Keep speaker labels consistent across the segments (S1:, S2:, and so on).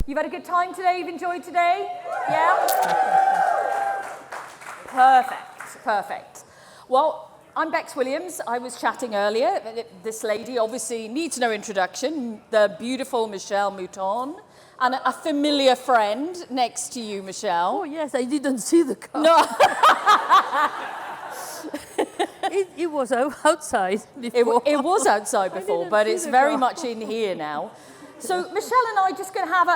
S1: You've had a good time today? You've enjoyed today? Yeah? Perfect, perfect. Well, I'm Becs Williams. I was chatting earlier. This lady obviously needs no introduction, the beautiful Michèle Mouton, and a familiar friend next to you, Michèle.
S2: Oh, yes, I didn't see the car.
S1: No.
S2: It was outside before.
S1: It was outside before, but it's very much in here now. So Michèle and I are just going to have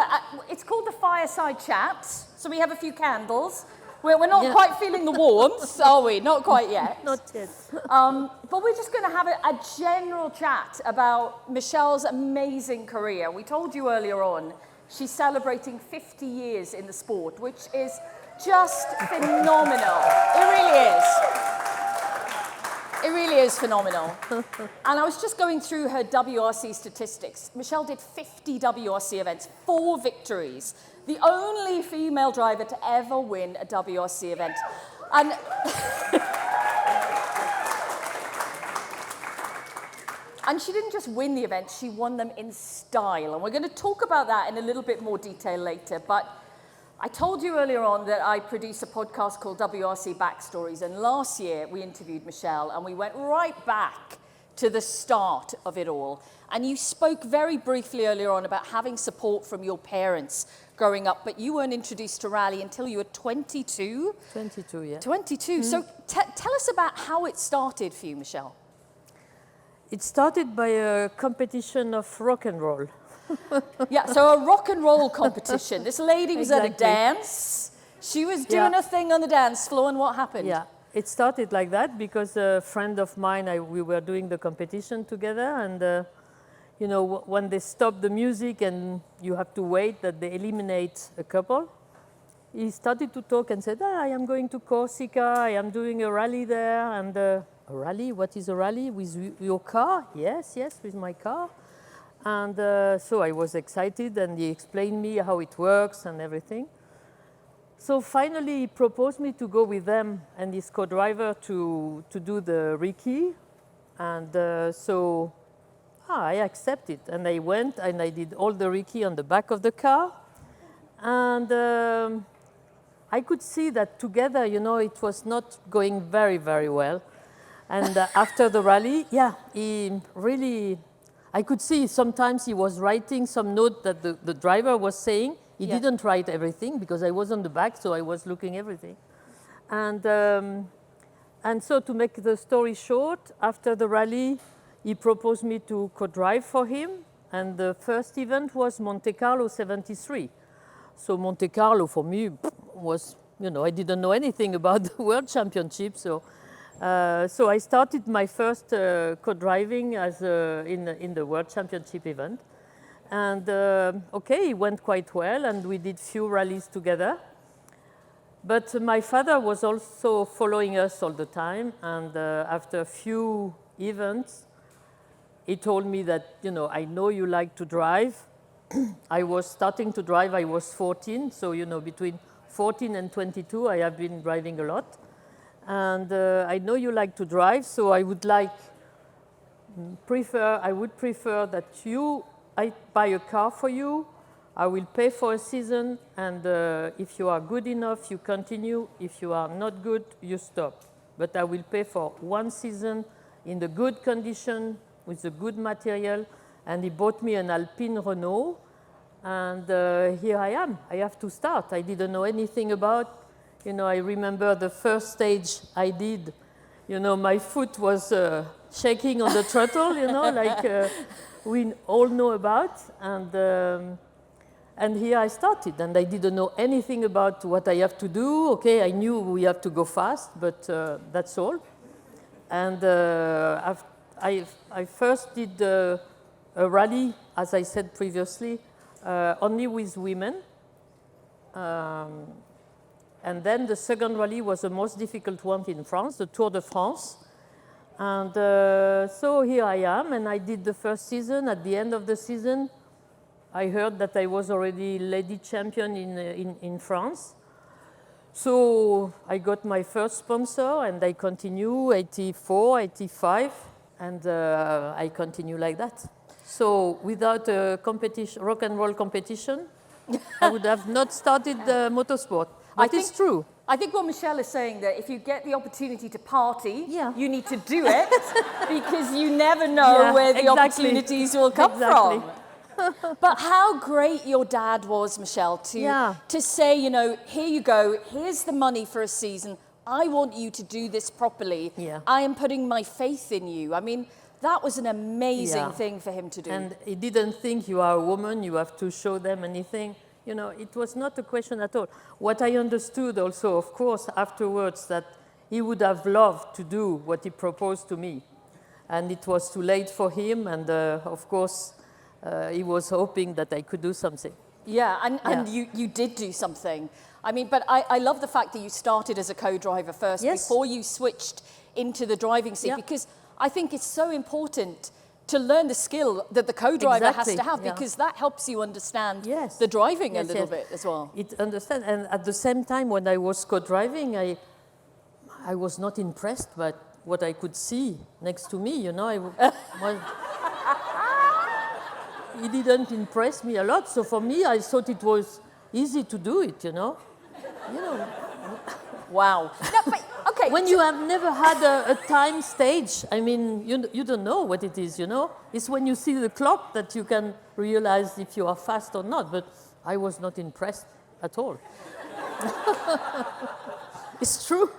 S1: it's called the fireside chat. So we have a few candles. We're not quite feeling the warmth, are we? Not quite yet.
S2: Not yet.
S1: But we're just going to have a general chat about Michèle's amazing career. We told you earlier on, she's celebrating 50 years in the sport, which is just phenomenal. It really is. It really is phenomenal. And I was just going through her WRC statistics. Michèle did 50 WRC events, 4 victories. The only female driver to ever win a WRC event. And and she didn't just win the event, she won them in style. And we're going to talk about that in a little bit more detail later. But I told you earlier on that I produce a podcast called WRC Backstories, and last year we interviewed Michèle and we went right back to the start of it all. And you spoke very briefly earlier on about having support from your parents growing up, but you weren't introduced to rally until you were 22?
S2: 22, yeah.
S1: 22. Mm. So tell us about how it started for you, Michèle.
S2: It started by a competition of rock and roll.
S1: Yeah, so a rock and roll competition. This lady was at a dance. She was doing a thing on the dance floor, and what happened?
S2: Yeah, it started like that because a friend of mine, we were doing the competition together, and you know, when they stop the music and you have to wait that they eliminate a couple, he started to talk and said, I am going to Corsica, I am doing a rally there, and a rally? What is a rally? With your car? Yes, with my car. And so I was excited, and he explained me how it works and everything. So finally, he proposed me to go with them and his co-driver to do the recce. And so I accepted. And I went and I did all the recce on the back of the car. And I could see that together, you know, it was not going very, very well. And after the rally, he really... I could see sometimes he was writing some note that the driver was saying. He didn't write everything because I was on the back, so I was looking everything. And so to make the story short, after the rally, he proposed me to co-drive for him. And the first event was Monte Carlo 73. So Monte Carlo for me was, you know, I didn't know anything about the World Championship. So I started my first co-driving as in the World Championship event. And it went quite well, and we did few rallies together. But my father was also following us all the time, and after a few events, he told me that, you know, I know you like to drive. I was starting to drive, I was 14, so, you know, between 14 and 22, I have been driving a lot. And I know you like to drive, so I would prefer that I buy a car for you. I will pay for a season, and if you are good enough, you continue. If you are not good, you stop. But I will pay for 1 season in the good condition with the good material. And he bought me an Alpine Renault, and here I am. I have to start. I didn't know anything about. You know, I remember the first stage I did, you know, my foot was shaking on the throttle, you know, like we all know about. And here I started, and I didn't know anything about what I have to do. Okay, I knew we have to go fast, but that's all. And I first did a rally, as I said previously, only with women. And then the second rally was the most difficult one in France, the Tour de France. And so here I am, and I did the first season. At the end of the season, I heard that I was already lady champion in France. So I got my first sponsor, and I continue 84, 85, and I continue like that. So without a competition, rock and roll competition, I would have not started motorsport. But it's true.
S1: I think what Michèle is saying, that if you get the opportunity to party,
S2: Yeah.
S1: you need to do it because you never know where the opportunities will come from. But how great your dad was, Michèle, to say, you know, here you go, here's the money for a season. I want you to do this properly.
S2: Yeah.
S1: I am putting my faith in you. I mean, that was an amazing thing for him to do.
S2: And he didn't think you are a woman, you have to show them anything. You know, it was not a question at all. What I understood also, of course, afterwards, that he would have loved to do what he proposed to me. And it was too late for him, and of course, he was hoping that I could do something.
S1: Yeah, and you did do something. I mean, but I love the fact that you started as a co-driver first before you switched into the driving seat, because I think it's so important to learn the skill that the co-driver has to have, because that helps you understand the driving a little bit as well.
S2: It understand, and at the same time, when I was co-driving, I was not impressed by what I could see next to me. You know, he didn't impress me a lot. So for me, I thought it was easy to do it. You know.
S1: Wow. No, but, okay.
S2: When you have never had a time stage, I mean, you don't know what it is, you know? It's when you see the clock that you can realize if you are fast or not, but I was not impressed at all. It's true.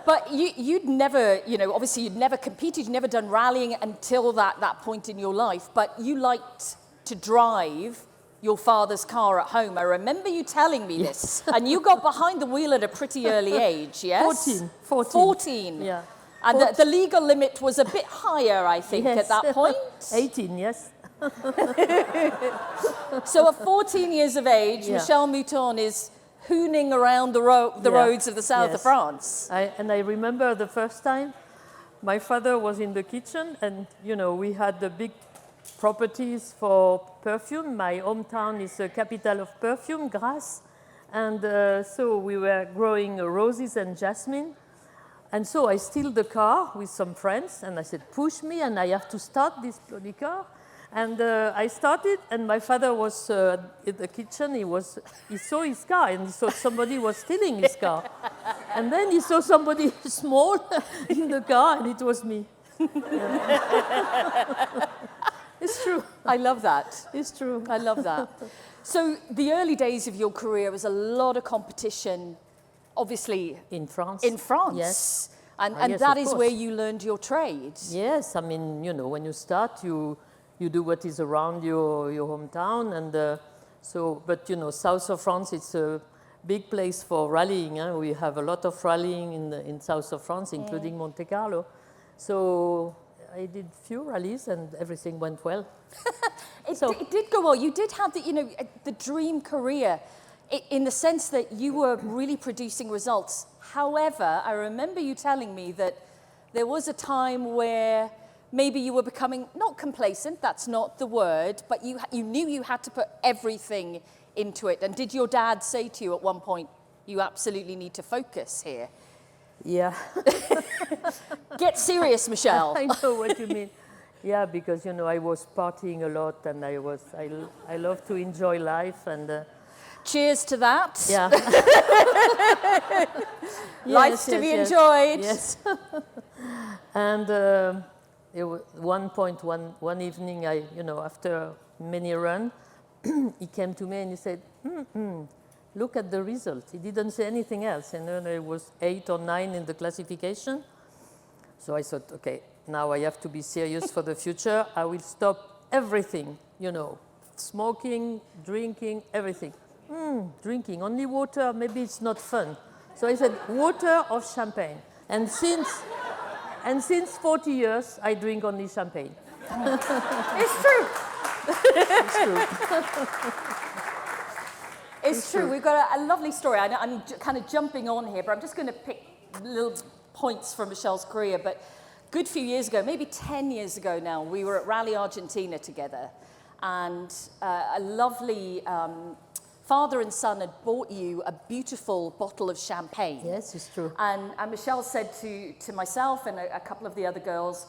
S1: But you'd never, you know, obviously you'd never competed, you'd never done rallying until that point in your life, but you liked to drive your father's car at home. I remember you telling me this. And you got behind the wheel at a pretty early age, yes? 14.
S2: Yeah.
S1: And the legal limit was a bit higher, I think, at that point?
S2: 18, yes.
S1: So at 14 years of age, Michèle Mouton is hooning around the roads of the south of France.
S2: And I remember the first time my father was in the kitchen, and, you know, we had the big properties for perfume. My hometown is the capital of perfume, Grasse. And so we were growing roses and jasmine. And so I steal the car with some friends, and I said, push me, and I have to start this bloody car. And I started, and my father was in the kitchen. He saw his car, and he thought somebody was stealing his car. And then he saw somebody small in the car, and it was me. It's true.
S1: I love that.
S2: It's true.
S1: I love that. So the early days of your career was a lot of competition, obviously.
S2: In France.
S1: In France.
S2: Yes.
S1: And
S2: yes,
S1: that is where you learned your trade.
S2: Yes. I mean, you know, when you start, you do what is around your hometown. And but, you know, south of France, it's a big place for rallying. Huh? We have a lot of rallying in south of France, including Monte Carlo. So I did few rallies and everything went well.
S1: It did go well. You did have the dream career in the sense that you were really producing results. However, I remember you telling me that there was a time where maybe you were becoming, not complacent, that's not the word, but you knew you had to put everything into it. And did your dad say to you at one point, you absolutely need to focus here?
S2: Yeah.
S1: Get serious, Michèle.
S2: I know what you mean. Yeah, because, you know, I was partying a lot, and I love to enjoy life, and
S1: cheers to that.
S2: Yeah.
S1: Life's to be enjoyed.
S2: Yes. And one evening, after many runs, he came to me and he said, look at the result. He didn't say anything else. And then I was 8 or 9 in the classification. So I thought, okay, now I have to be serious for the future. I will stop everything, you know, smoking, drinking, everything. Drinking only water, maybe it's not fun. So I said, water or champagne. And since 40 years, I drink only champagne.
S1: It's true.
S2: It's true.
S1: It's true. We've got a lovely story. I'm kind of jumping on here, but I'm just going to pick little points from Michèle's career. But a good few years ago, maybe 10 years ago now, we were at Rally Argentina together. And a lovely father and son had bought you a beautiful bottle of champagne.
S2: Yes, it's true.
S1: And Michèle said to myself and a couple of the other girls,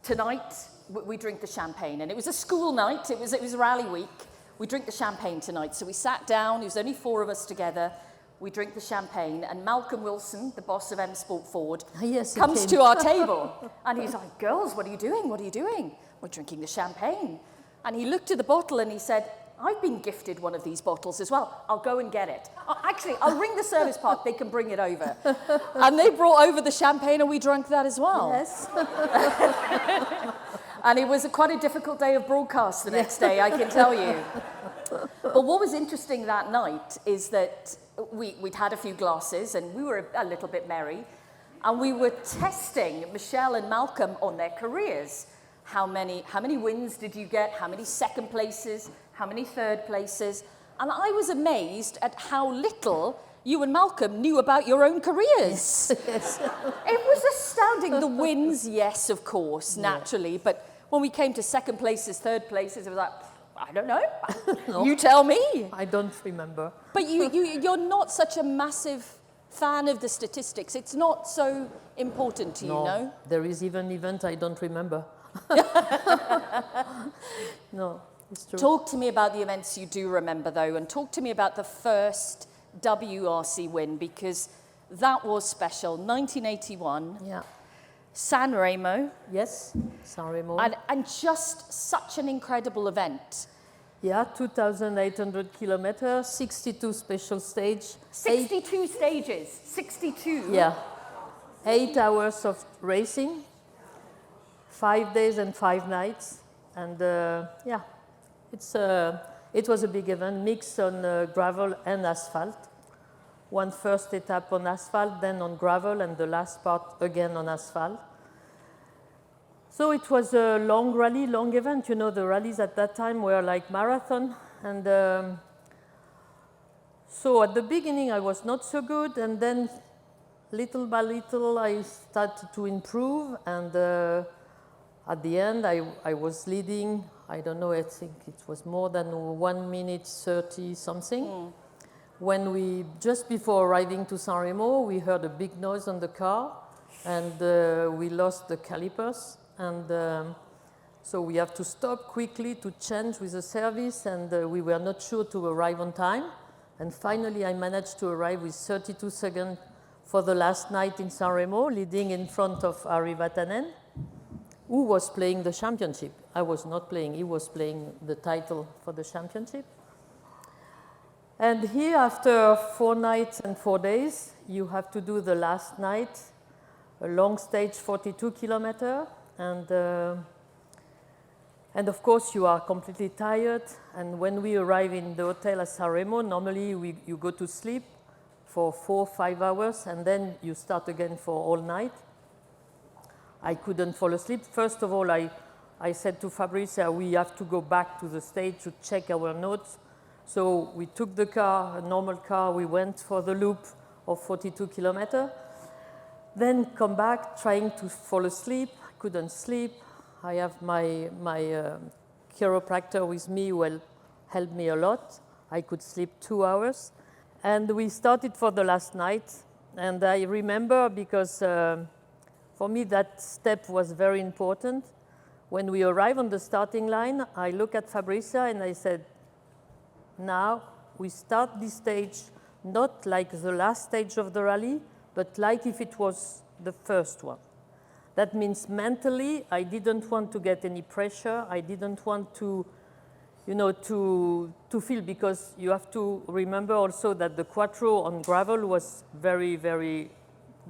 S1: tonight we drink the champagne. And it was a school night. It was rally week. we drink the champagne tonight. So we sat down, there was only 4 of us together. We drink the champagne, and Malcolm Wilson, the boss of M Sport Ford, comes to our table. And he's like, girls, what are you doing? What are you doing? We're drinking the champagne. And he looked at the bottle and he said, I've been gifted one of these bottles as well. I'll go and get it. Actually, I'll ring the service park. They can bring it over. And they brought over the champagne and we drank that as well.
S2: Yes.
S1: And it was quite a difficult day of broadcast the next day, I can tell you. But what was interesting that night is that we'd had a few glasses and we were a little bit merry. And we were testing Michèle and Malcolm on their careers. How many wins did you get? How many second places? How many third places? And I was amazed at how little you and Malcolm knew about your own careers.
S2: Yes.
S1: It was astounding. The wins, yes, of course, naturally. Yeah. But when we came to second places, third places, it was like, I don't know. No. You tell me.
S2: I don't remember.
S1: But you're not such a massive fan of the statistics. It's not so important to you, no?
S2: There is even an event I don't remember. No, it's true.
S1: Talk to me about the events you do remember, though, and talk to me about the first WRC win, because that was special. 1981.
S2: Yeah.
S1: Sanremo.
S2: Yes, Sanremo.
S1: And just such an incredible event.
S2: Yeah, 2,800 kilometers, 62 special stage.
S1: 62 stages, 62.
S2: Yeah. 8 hours of racing, 5 days and 5 nights. And yeah, it was a big event, mixed on gravel and asphalt. One first etap on asphalt, then on gravel, and the last part again on asphalt. So it was a long rally, long event. You know, the rallies at that time were like marathon. And so at the beginning, I was not so good. And then little by little, I started to improve. And at the end, I was leading, I don't know, I think it was more than 1 minute 30 something. Mm. When we, just before arriving to Sanremo, we heard a big noise on the car. And we lost the calipers. And so we have to stop quickly to change with the service, and we were not sure to arrive on time. And finally, I managed to arrive with 32 seconds for the last night in Sanremo, leading in front of Ari Vatanen, who was playing the championship. I was not playing, he was playing the title for the championship. And here, after 4 nights and 4 days, you have to do the last night, a long stage, 42 kilometers. And of course, you are completely tired. And when we arrive in the hotel at Sanremo, normally you go to sleep for 4 or 5 hours, and then you start again for all night. I couldn't fall asleep. First of all, I said to Fabrizia, we have to go back to the stage to check our notes. So we took the car, a normal car. We went for the loop of 42 kilometers. Then come back, trying to fall asleep. Couldn't sleep. I have my chiropractor with me who helped me a lot. I could sleep 2 hours. And we started for the last night. And I remember because for me that step was very important. When we arrived on the starting line, I looked at Fabrizia and I said, now we start this stage not like the last stage of the rally, but like if it was the first one. That means mentally, I didn't want to get any pressure. I didn't want to, you know, to feel, because you have to remember also that the Quattro on gravel was very, very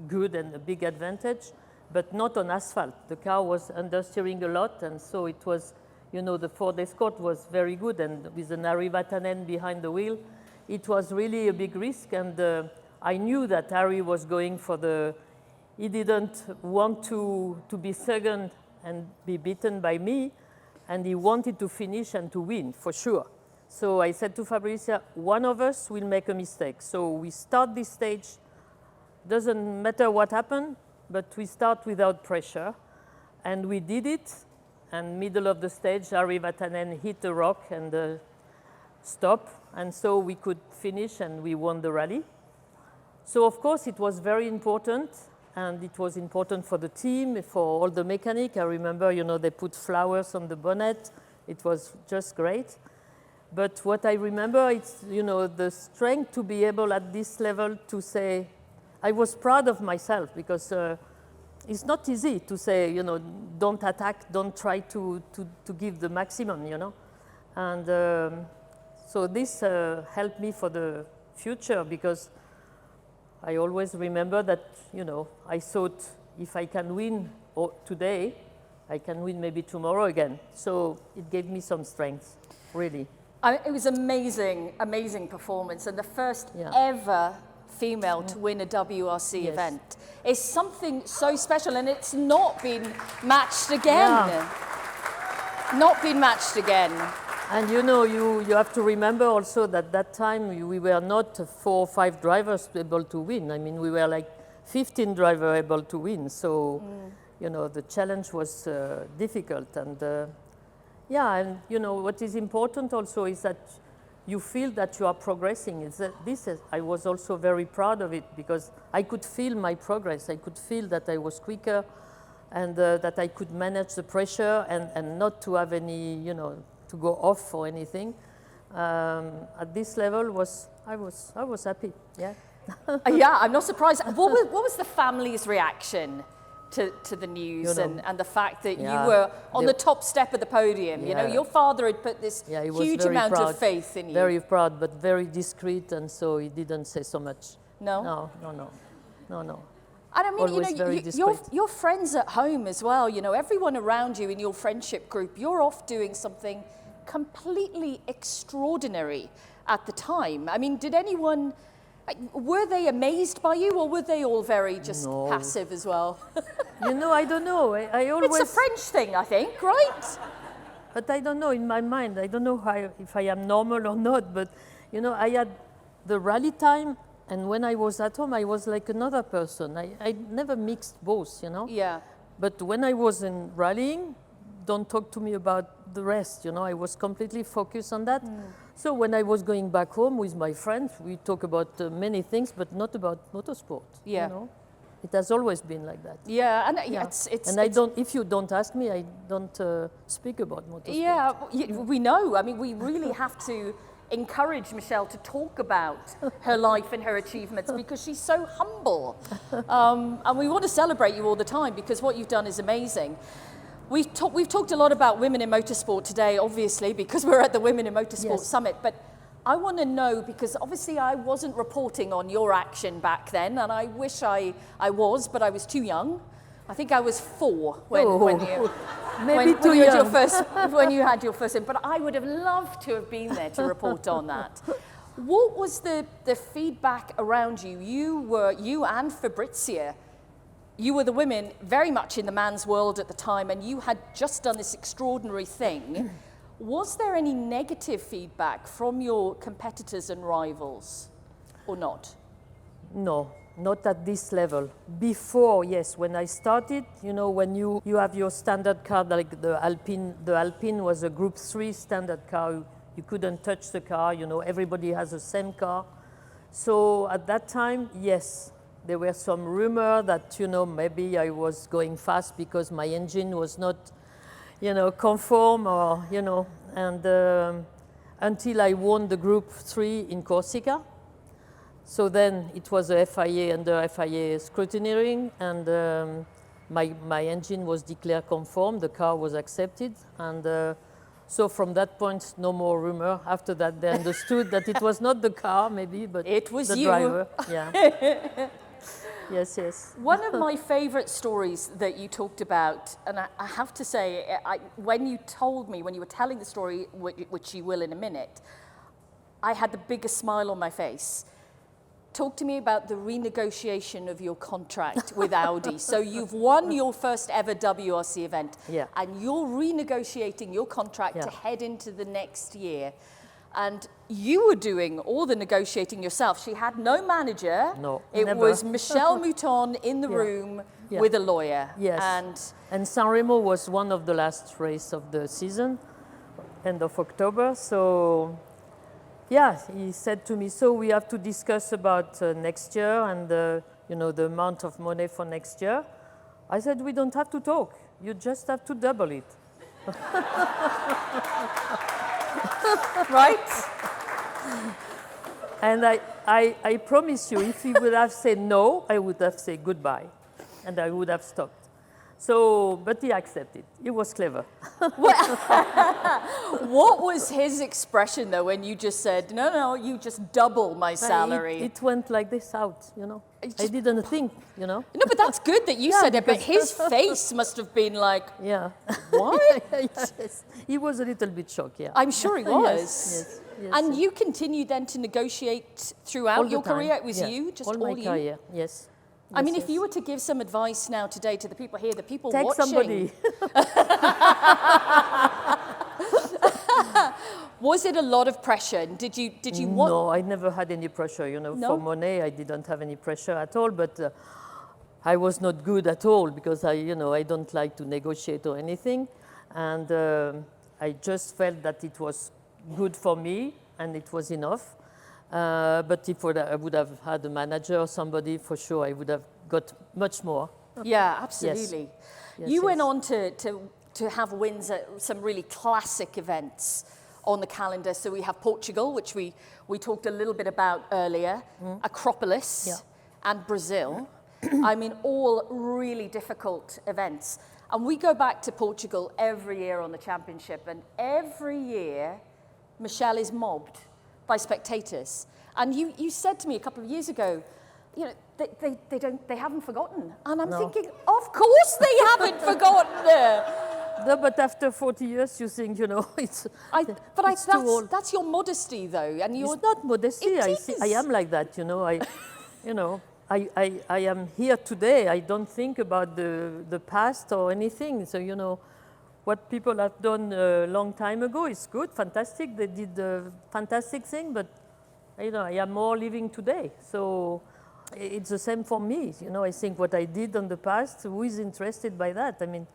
S2: good and a big advantage, but not on asphalt. The car was understeering a lot, and so it was, you know, the Ford Escort was very good, and with an Ari Vatanen behind the wheel, it was really a big risk, and I knew that Ari was going for the, he didn't want to be second and be beaten by me, and he wanted to finish and to win, for sure. So I said to Fabrizia, one of us will make a mistake. So we start this stage, doesn't matter what happened, but we start without pressure. And we did it, and middle of the stage, Ari Vatanen hit a rock and stopped, and so we could finish and we won the rally. So of course it was very important. And it was important for the team, for all the mechanic. I remember, you know, they put flowers on the bonnet. It was just great. But what I remember, it's, you know, the strength to be able at this level to say, I was proud of myself, because it's not easy to say, you know, don't attack, don't try to give the maximum, you know. And so this helped me for the future, because I always remember that, you know, I thought if I can win today, I can win maybe tomorrow again. So it gave me some strength, really.
S1: It was amazing, amazing performance, and the first ever female to win a WRC event is something so special, and it's not been matched again. Not been matched again.
S2: And you know, you have to remember also that that time we were not 4 or 5 drivers able to win. I mean, we were like 15 drivers able to win. So, you know, the challenge was difficult. And yeah, and you know, what is important also is that you feel that you are progressing. It's that I was also very proud of it, because I could feel my progress. I could feel that I was quicker, and that I could manage the pressure and not to have any, you know, to go off or anything. At this level, I was happy. Yeah.
S1: Yeah, I'm not surprised. What was the family's reaction to the news, you know, and the fact that you were on the top step of the podium? You know, your father had put this huge amount of faith in you.
S2: Very proud, but very discreet, and so he didn't say so much.
S1: No?
S2: No.
S1: And I mean,
S2: always,
S1: you know, your friends at home as well, you know, everyone around you in your friendship group, you're off doing something completely extraordinary at the time. I mean, did anyone, were they amazed by you, or were they all very just passive as well?
S2: You know, I don't know. I always...
S1: It's a French thing, I think, right?
S2: But I don't know, in my mind, I don't know if I am normal or not, but, you know, I had the rally time, and when I was at home, I was like another person. I never mixed both, you know?
S1: Yeah.
S2: But when I was in rallying, don't talk to me about the rest, you know? I was completely focused on that. So when I was going back home with my friends, we talk about many things, but not about motorsport, you know? It has always been like that.
S1: Yeah, and it's
S2: and I don't, if you don't ask me, I don't speak about motorsport.
S1: Yeah, we know. I mean, we really have to encourage Michèle to talk about her life and her achievements, because she's so humble. And we want to celebrate you all the time, because what you've done is amazing. We've talked a lot about women in motorsport today, obviously, because we're at the Women in Motorsport Summit. But I want to know, because obviously I wasn't reporting on your action back then, and I wish I was, but I was too young. I think I was 4 when you had your first, but I would have loved to have been there to report on that. What was the feedback around you? You and Fabrizia, you were the women very much in the man's world at the time, and you had just done this extraordinary thing. Was there any negative feedback from your competitors and rivals, or not? No. Not at this level. Before, yes, when I started, you know, when you have your standard car, like the Alpine was a Group 3 standard car. You couldn't touch the car, you know, everybody has the same car. So at that time, yes, there were some rumor that, you know, maybe I was going fast because my engine was not, you know, conform, or, you know, and until I won the Group 3 in Corsica. So then it was a FIA under FIA scrutineering, and my engine was declared conform, the car was accepted, and so from that point, no more rumor. After that, they understood that it was not the car, maybe, but it was the driver. Yeah. Yes. One of my favorite stories that you talked about, and I have to say, when you were telling the story, which you will in a minute, I had the biggest smile on my face. Talk to me about the renegotiation of your contract with Audi. So you've won your first ever WRC event, and you're renegotiating your contract to head into the next year. And you were doing all the negotiating yourself. She had no manager. No, it never. Was Michèle Mouton in the room with a lawyer. Yes. And Sanremo was one of the last races of the season, end of October. So yeah, he said to me, so we have to discuss about next year and you know, the amount of money for next year. I said, we don't have to talk. You just have to double it. right?
S2: And I promise you, if he would have said no, I would have said goodbye, and I would have stopped. So, but he accepted. He was clever.
S1: What was his expression, though, when you just said, no, you just double my salary?
S2: It went like this out, you know. I didn't think, you know.
S1: No, but that's good that you said it, but his face must have been like,
S2: yeah.
S1: What?
S2: Yes. He was a little bit shocked, yeah.
S1: I'm sure he was.
S2: Yes.
S1: And you continued then to negotiate throughout your career? It was you, just all
S2: my
S1: you?
S2: Career, yes.
S1: I mean, if you were to give some advice now today to the people here, the people
S2: Take
S1: watching.
S2: Somebody.
S1: Was it a lot of pressure? Did you want?
S2: No, I never had any pressure. You know, for Monet, I didn't have any pressure at all. But I was not good at all because I don't like to negotiate or anything, and I just felt that it was good for me and it was enough. But if I would have had a manager or somebody, for sure, I would have got much more.
S1: Yeah, absolutely.
S2: Yes,
S1: you went on to have wins at some really classic events on the calendar. So we have Portugal, which we talked a little bit about earlier, Acropolis, and Brazil. I mean, all really difficult events. And we go back to Portugal every year on the championship, and every year, Michèle is mobbed by spectators. And you said to me a couple of years ago, you know, they haven't forgotten. And I'm thinking, of course they haven't forgotten.
S2: No, but after 40 years, you think, you know, it's too old.
S1: That's your modesty, though. And
S2: it's not modesty. I am like that, you know. I am here today. I don't think about the past or anything. So, you know, what people have done a long time ago is good, fantastic. They did a fantastic thing, but, you know, I am more living today. So it's the same for me. You know, I think what I did in the past, who is interested by that? I mean,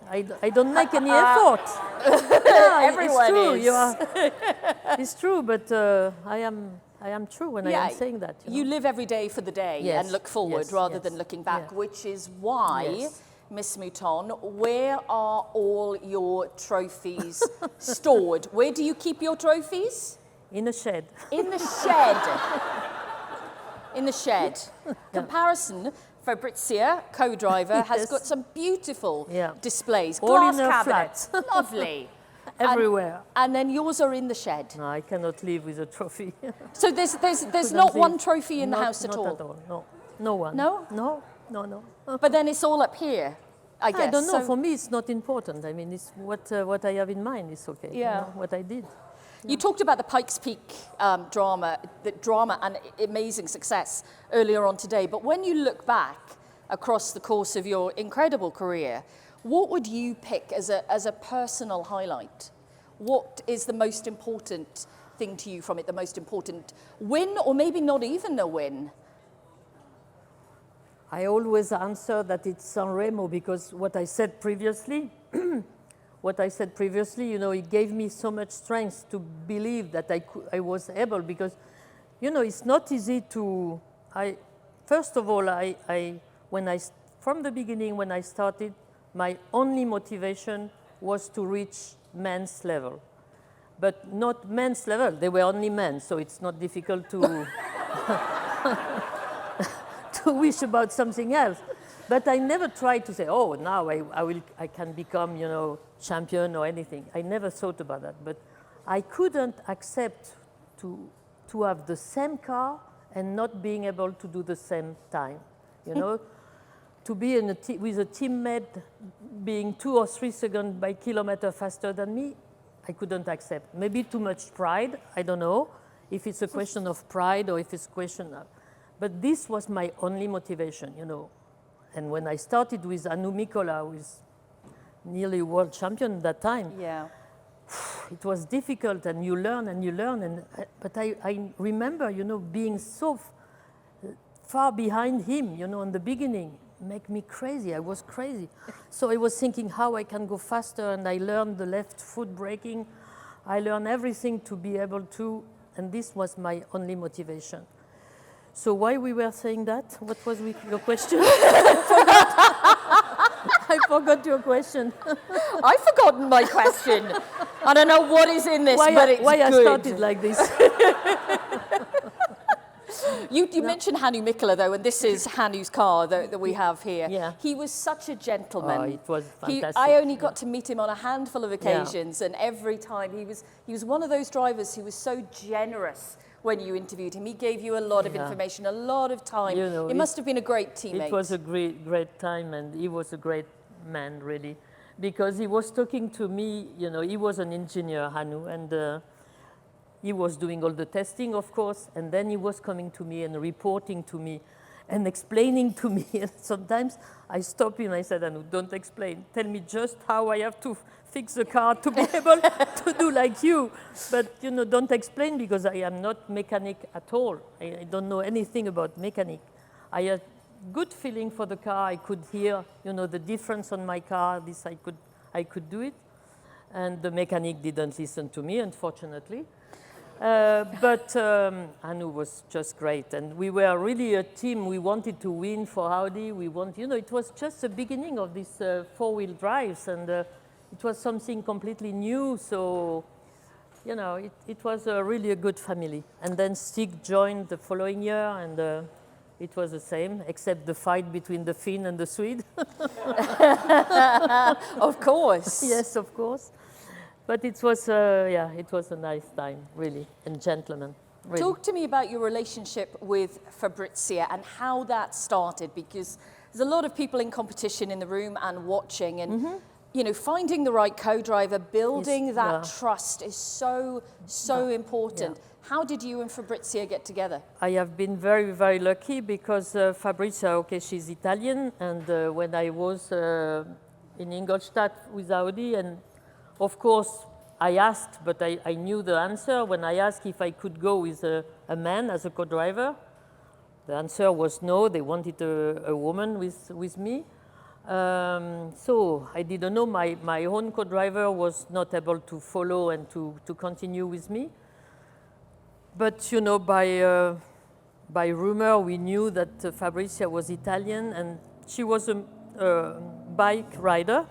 S2: I don't make any effort.
S1: Everyone
S2: is. It's true, but I am true when I am saying that.
S1: You live every day for the day and look forward rather than looking back, which is why, Miss Mouton, where are all your trophies stored? Where do you keep your trophies?
S2: In a shed.
S1: In the shed. In the shed. Comparison, Fabrizia, co-driver, has got some beautiful displays.
S2: All
S1: Glass
S2: in
S1: cabinets. Lovely.
S2: Everywhere.
S1: And then yours are in the shed.
S2: No, I cannot live with a trophy.
S1: So there's not one trophy in the house at all?
S2: Not at all, no. No one.
S1: No?
S2: No.
S1: But then it's all up here, I guess.
S2: I don't know. For me, it's not important. I mean, it's what I have in mind is okay.
S1: Yeah.
S2: You know, what I did.
S1: You talked about the Pikes Peak drama and amazing success earlier on today. But when you look back across the course of your incredible career, what would you pick as a personal highlight? What is the most important thing to you from it, the most important win, or maybe not even a win?
S2: I always answer that it's Sanremo because what I said previously, you know, it gave me so much strength to believe that I was able because, you know, it's not easy to. First of all, from the beginning when I started, my only motivation was to reach men's level, but not men's level. They were only men, so it's not difficult to to wish about something else. But I never tried to say, oh, now I can become, you know, champion or anything. I never thought about that. But I couldn't accept to have the same car and not being able to do the same time, you know. To be with a teammate being 2 or 3 seconds by kilometer faster than me, I couldn't accept. Maybe too much pride, I don't know, if it's a question of pride or if it's a question of... But this was my only motivation, you know. And when I started with Anu Mikola, who is nearly world champion at that time, it was difficult, and you learn. But I remember, you know, being so far behind him, you know, in the beginning, make me crazy. I was crazy. So I was thinking how I can go faster, and I learned the left foot braking. I learned everything to be able to, and this was my only motivation. So why we were saying that? What was your question? I I forgot your question.
S1: I've forgotten my question. I don't know what is in this, but it's
S2: why
S1: good.
S2: I started like this.
S1: You mentioned Hannu Mikkola, though, and this is Hannu's car that we have here.
S2: Yeah.
S1: He was such a gentleman.
S2: Oh, it was fantastic.
S1: I only got to meet him on a handful of occasions, and every time he was one of those drivers who was so generous when you interviewed him. He gave you a lot of information, a lot of time.
S2: You know,
S1: it must have been a great teammate.
S2: It was a great time, and he was a great man, really, because he was talking to me. You know, he was an engineer, Hannu, and he was doing all the testing, of course, and then he was coming to me and reporting to me and explaining to me. And sometimes I stopped him. I said, Hannu, don't explain. Tell me just how I have to fix the car to be able to do like you. But, you know, don't explain, because I am not mechanic at all. I don't know anything about mechanic. I had good feeling for the car. I could hear, you know, the difference on my car. This I could do it. And the mechanic didn't listen to me, unfortunately. But Hannu was just great, and we were really a team. We wanted to win for Audi. You know, it was just the beginning of these four-wheel drives, and it was something completely new. So, you know, it was really a good family. And then Stig joined the following year, and it was the same, except the fight between the Finn and the Swede.
S1: Of course.
S2: Yes, of course. But it was a nice time, really, and gentleman. Really.
S1: Talk to me about your relationship with Fabrizia and how that started, because there's a lot of people in competition in the room and watching, and you know, finding the right co-driver, building that trust is so important. Yeah. How did you and Fabrizia get together?
S2: I have been very, very lucky, because Fabrizia, okay, she's Italian, and when I was in Ingolstadt with Audi, and of course, I asked, but I knew the answer. When I asked if I could go with a man as a co-driver, the answer was no. They wanted a woman with me. So I didn't know. My own co-driver was not able to follow and to continue with me. But, you know, by rumor, we knew that Fabrizia was Italian, and she was a bike rider.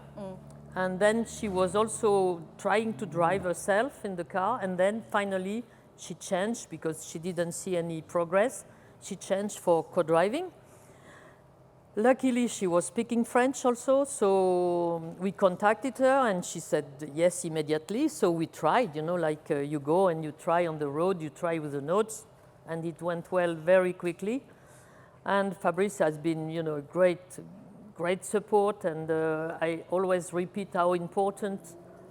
S2: And then she was also trying to drive herself in the car. And then finally she changed, because she didn't see any progress. She changed for co-driving. Luckily, she was speaking French also. So we contacted her, and she said yes immediately. So we tried, you know, like you go and you try on the road, you try with the notes. And it went well very quickly. And Fabrizia has been, you know, great support, and I always repeat how important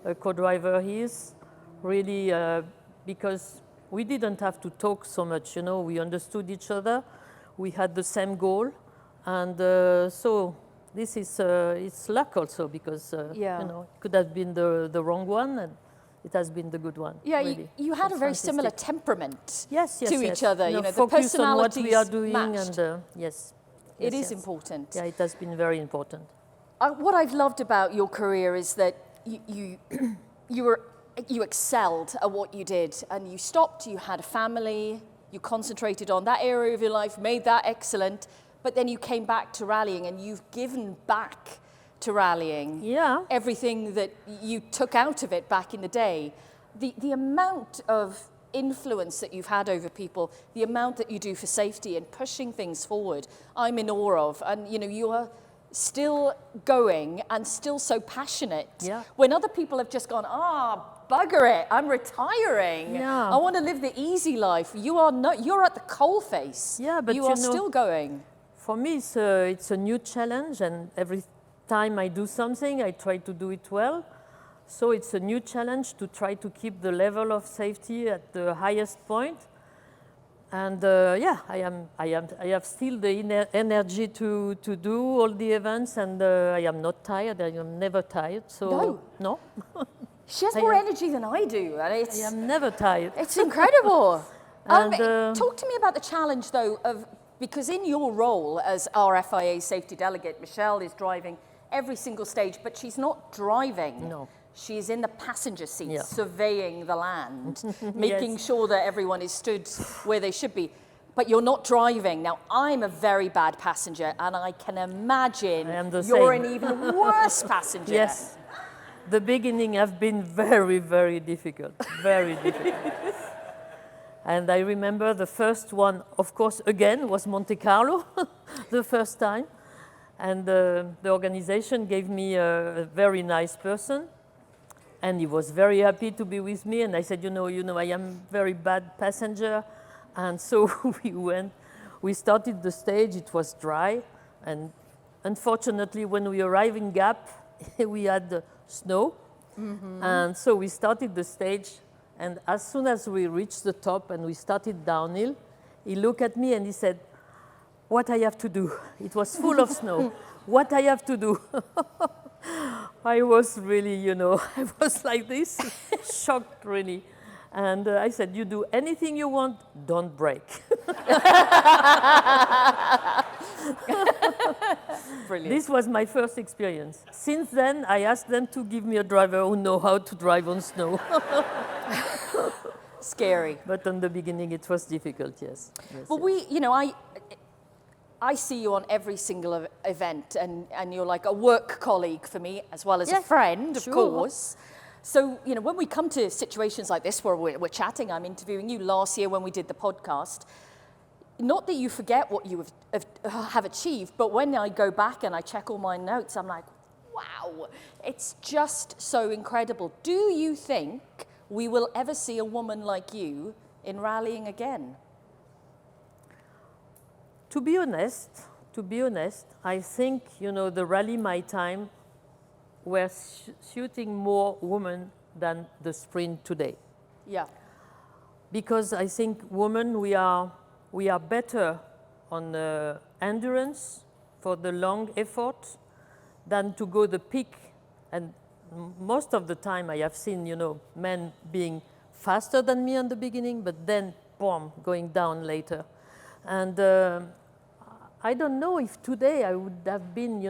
S2: a co-driver is, really, because we didn't have to talk so much, you know, we understood each other, we had the same goal, and so this is, it's luck also, because, you know, it could have been the wrong one, and it has been the good one.
S1: Yeah,
S2: really.
S1: you had a very similar temperament to each other, you know, the
S2: focus on what we are doing,
S1: matched.
S2: and yes.
S1: It is important.
S2: Yeah, it has been very important.
S1: What I've loved about your career is that you excelled at what you did, and you stopped, you had a family, you concentrated on that area of your life, made that excellent, but then you came back to rallying, and you've given back to rallying everything that you took out of it back in the day. The amount of influence that you've had over people, the amount that you do for safety and pushing things forward, I'm in awe of. And you know, you are still going and still so passionate. Yeah. When other people have just gone, bugger it, I'm retiring. Yeah. I want to live the easy life. You are not, you're at the coalface. Yeah, but you are still going.
S2: For me, it's a new challenge, and every time I do something, I try to do it well. So it's a new challenge to try to keep the level of safety at the highest point. And I have still the energy to do all the events, and I am not tired. I am never tired. So no.
S1: She has more energy than I do. And
S2: I am never tired.
S1: It's incredible. Talk to me about the challenge, though, because in your role as our FIA safety delegate, Michèle is driving every single stage, but she's not driving. No. She's in the passenger seat, surveying the land, making sure that everyone is stood where they should be. but you're not driving. Now, I'm a very bad passenger, and I can imagine you're an even worse passenger.
S2: Yes. The beginning have been very, very difficult, very difficult. And I remember the first one, of course, again, was Monte Carlo, the first time. And the organization gave me a very nice person. And he was very happy to be with me. And I said, you know, I am very bad passenger. And so we started the stage, it was dry. And unfortunately, when we arrived in Gap, we had snow. Mm-hmm. And so we started the stage. And as soon as we reached the top and we started downhill, he looked at me and he said, what I have to do? It was full of snow. What I have to do? I was really, I was like this, shocked really. And I said, you do anything you want, don't brake.
S1: Brilliant.
S2: This was my first experience. Since then, I asked them to give me a driver who knows how to drive on snow.
S1: Scary.
S2: But in the beginning, it was difficult, yes.
S1: But I see you on every single event, and you're like a work colleague for me, as well as a friend, of course. So, when we come to situations like this where we're chatting, I'm interviewing you last year when we did the podcast, not that you forget what you have achieved, but when I go back and I check all my notes, I'm like, wow, it's just so incredible. Do you think we will ever see a woman like you in rallying again?
S2: To be honest, I think, the rally my time were shooting more women than the sprint today.
S1: Yeah.
S2: Because I think women, we are better on endurance for the long effort than to go the peak. And most of the time I have seen, men being faster than me in the beginning, but then, boom, going down later. And I don't know if today I would have been,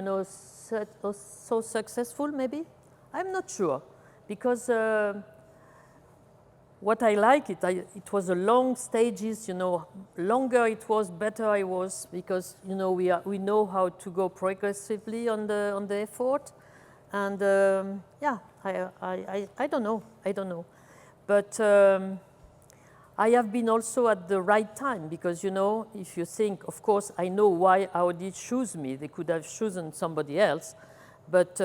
S2: so successful, maybe. I'm not sure, because what I like, it was a long stages, longer it was, better I was, because, we know how to go progressively on the effort. And I don't know. But I have been also at the right time, because, if you think, of course, I know why Audi chose me. They could have chosen somebody else. But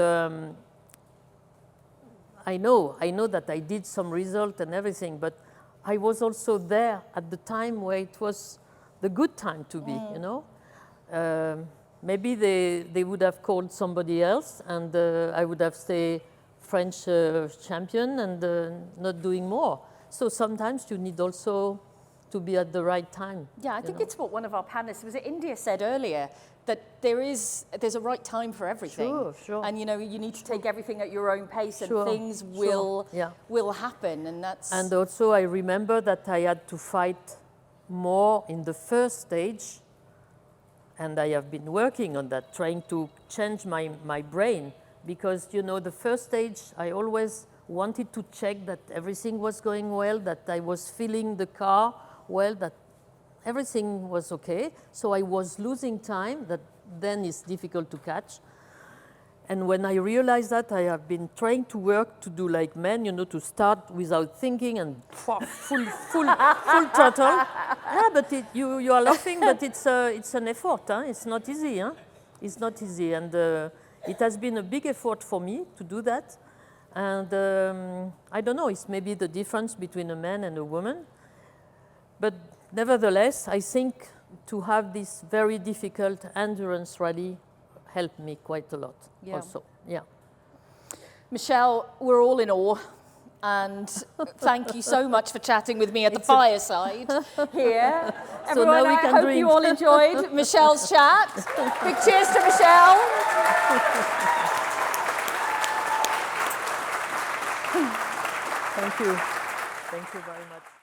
S2: I know that I did some result and everything, but I was also there at the time where it was the good time to be, Maybe they would have called somebody else, and I would have stayed French champion and not doing more. So sometimes you need also to be at the right time.
S1: Yeah, I think it's what one of our panelists, was it India, said earlier, that there's a right time for everything.
S2: Sure.
S1: And you need to take everything at your own pace, and things will happen, and that's...
S2: And also I remember that I had to fight more in the first stage, and I have been working on that, trying to change my brain, because, the first stage I always wanted to check that everything was going well, that I was feeling the car well, that everything was okay. So I was losing time, that then is difficult to catch. And when I realized that, I have been trying to work to do like men, to start without thinking and full throttle. Yeah, but you are laughing, but it's an effort. Huh? It's not easy. Huh? It's not easy, and it has been a big effort for me to do that. And I don't know, it's maybe the difference between a man and a woman. But nevertheless, I think to have this very difficult endurance rally helped me quite a lot also. Yeah.
S1: Michèle, we're all in awe. And thank you so much for chatting with me at the fireside here.
S2: So
S1: everyone,
S2: now we can
S1: I hope
S2: drink.
S1: you all enjoyed Michèle's chat. Big cheers to Michèle.
S2: Thank you. Thank you very much.